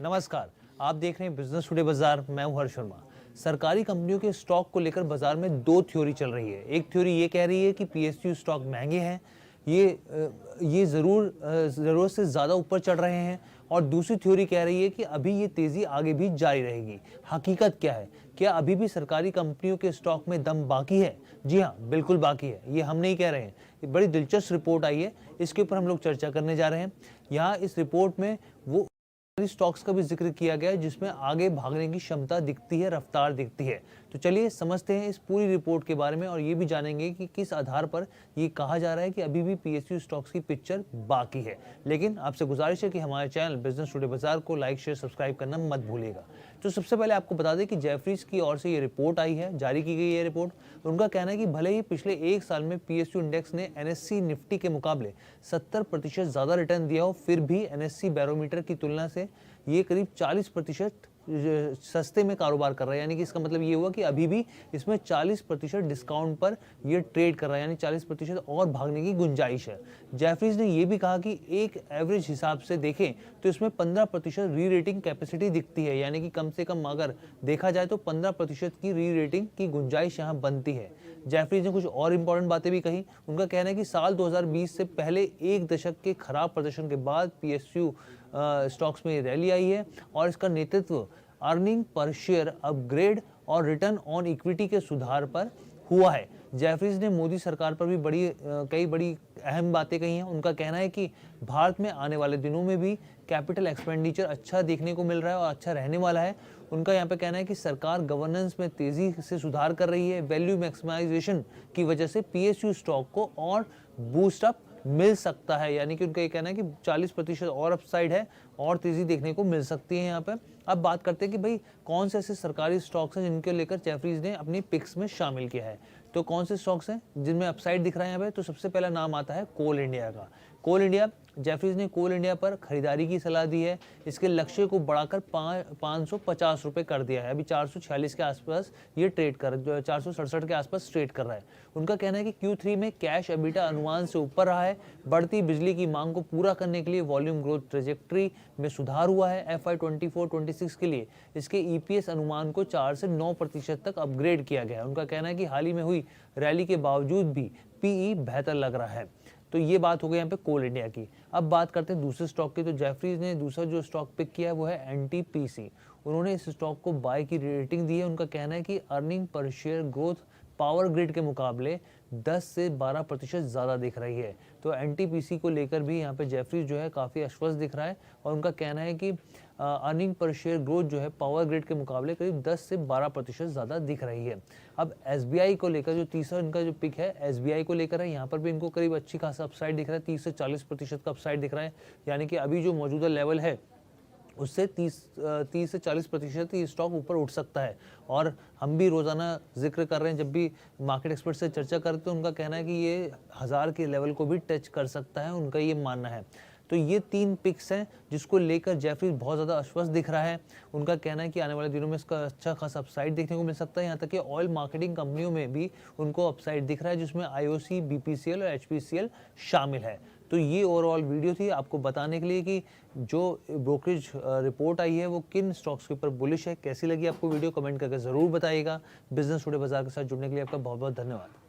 नमस्कार, आप देख रहे हैं बिजनेस टुडे बाजार। मैं हूं हर्ष शर्मा। सरकारी कंपनियों के स्टॉक को लेकर बाजार में दो थ्योरी चल रही है। एक थ्योरी ये कह रही है कि पीएसयू स्टॉक महंगे हैं, ये ज़रूरत से ज़्यादा ऊपर चढ़ रहे हैं, और दूसरी थ्योरी कह रही है कि अभी ये तेज़ी आगे भी जारी रहेगी। हकीकत क्या है? क्या अभी भी सरकारी कंपनियों के स्टॉक में दम बाकी है? जी हाँ, बिल्कुल बाकी है। ये हम नहीं कह रहे हैं, ये बड़ी दिलचस्प रिपोर्ट आई है, इसके ऊपर हम लोग चर्चा करने जा रहे हैं। यहाँ इस रिपोर्ट में वो स्टॉक्स का भी जिक्र किया गया है जिसमें आगे भागने की क्षमता दिखती है, रफ्तार दिखती है। तो चलिए समझते हैं इस पूरी रिपोर्ट के बारे में, और ये भी जानेंगे कि किस आधार पर ये कहा जा रहा है कि अभी भी पीएसयू स्टॉक्स की पिक्चर बाकी है। लेकिन आपसे गुजारिश है कि हमारे चैनल बिजनेस टुडे बाजार को लाइक, शेयर, सब्सक्राइब करना मत भूलिएगा। तो सबसे पहले आपको बता दें कि जेफरीज की ओर से ये रिपोर्ट आई है, जारी की गई है रिपोर्ट। उनका कहना है कि भले ही पिछले एक साल में पीएसयू इंडेक्स ने एनएससी निफ्टी के मुकाबले 70% ज्यादा रिटर्न दिया हो, फिर भी एनएससी बैरोमीटर की तुलना से ये करीब 40% सस्ते में कारोबार कर रहा है। यानी कि इसका मतलब ये हुआ कि अभी भी इसमें 40% डिस्काउंट पर ये ट्रेड कर रहा है, यानी 40% और भागने की गुंजाइश है। जेफरीज ने ये भी कहा कि एक एवरेज हिसाब से देखें तो इसमें 15% री रेटिंग कैपेसिटी दिखती है, यानी कि कम से कम अगर देखा जाए तो 15% की री रेटिंग की गुंजाइश यहाँ बनती है। जेफरीज ने कुछ और इंपॉर्टेंट बातें भी कही। उनका कहना है कि साल 2020 से पहले एक दशक के खराब प्रदर्शन के बाद पीएसयू स्टॉक्स में रैली आई है, और इसका नेतृत्व अर्निंग पर शेयर अपग्रेड और रिटर्न ऑन इक्विटी के सुधार पर हुआ है। जेफरीज ने मोदी सरकार पर भी कई बड़ी अहम बातें कही हैं। उनका कहना है कि भारत में आने वाले दिनों में भी कैपिटल एक्सपेंडिचर अच्छा देखने को मिल रहा है और अच्छा रहने वाला है। उनका यहाँ पे कहना है कि सरकार गवर्नेंस में तेजी से सुधार कर रही है। वैल्यू मैक्सिमाइजेशन की वजह से पीएसयू स्टॉक को और बूस्ट अप मिल सकता है, यानी कि उनका ये कहना है कि 40% और अपसाइड है और तेजी देखने को मिल सकती है यहाँ पे। अब बात करते हैं कि भाई कौन से ऐसे सरकारी स्टॉक्स हैं जिनके लेकर जेफरीज ने अपनी पिक्स में शामिल किया है। तो कौन से स्टॉक्स हैं जिनमें अपसाइड दिख रहा है यहाँ पे? तो सबसे पहला नाम आता है कोल इंडिया का। कोल इंडिया, जेफरीज ने कोल इंडिया पर खरीदारी की सलाह दी है। इसके लक्ष्य को बढ़ाकर 550 रुपये कर दिया है। अभी 446 के आसपास ये ट्रेड कर 467 के आसपास ट्रेड कर रहा है। उनका कहना है कि Q3 में कैश एबिटा अनुमान से ऊपर रहा है। बढ़ती बिजली की मांग को पूरा करने के लिए वॉल्यूम ग्रोथ ट्रेजेक्ट्री में सुधार हुआ है। FY 24-26 के लिए इसके EPS अनुमान को 4 से 9% तक अपग्रेड किया गया है। उनका कहना है कि हाल ही में हुई रैली के बावजूद भी PE बेहतर लग रहा है। तो ये बात हो गई यहाँ पे कोल इंडिया की। अब बात करते हैं दूसरे स्टॉक की। तो जेफरीज ने दूसरा जो स्टॉक पिक किया है वो है NTPC। उन्होंने इस स्टॉक को बाय की रेटिंग दी है। उनका कहना है कि earning per share growth power grid के मुकाबले 10 से 12% ज़्यादा दिख रही है। तो NTPC को लेकर भी यहाँ पे जेफरीज जो है काफ़ी आश्वस्त दिख रहा है, और उनका कहना है कि अर्निंग पर शेयर ग्रोथ जो है पावर ग्रिड के मुकाबले करीब 10 से 12% ज़्यादा दिख रही है। अब SBI को लेकर जो तीसरा इनका जो पिक है SBI को लेकर है, यहाँ पर भी इनको करीब अच्छी खासा अपसाइड दिख रहा है। 30 से 40% का अपसाइड दिख रहा है, यानी कि अभी जो मौजूदा लेवल है उससे 30 से 40% ये स्टॉक ऊपर उठ सकता है। और हम भी रोज़ाना जिक्र कर रहे हैं, जब भी मार्केट एक्सपर्ट से चर्चा करते हैं उनका कहना है कि ये 1000 के लेवल को भी टच कर सकता है, उनका ये मानना है। तो ये 3 पिक्स हैं जिसको लेकर जेफरीज बहुत ज़्यादा आश्वस्त दिख रहा है। उनका कहना है कि आने वाले दिनों में इसका अच्छा खासा अपसाइड देखने को मिल सकता है। यहाँ तक कि ऑयल मार्केटिंग कंपनियों में भी उनको अपसाइड दिख रहा है, जिसमें IOC, BPCL और HPCL शामिल है। तो ये ओवरऑल वीडियो थी आपको बताने के लिए कि जो ब्रोकरेज रिपोर्ट आई है वो किन स्टॉक्स के ऊपर बुलिश है। कैसी लगी आपको वीडियो? कमेंट करके ज़रूर बताइएगा। बिजनेस टुडे बाजार के साथ जुड़ने के लिए आपका बहुत बहुत धन्यवाद।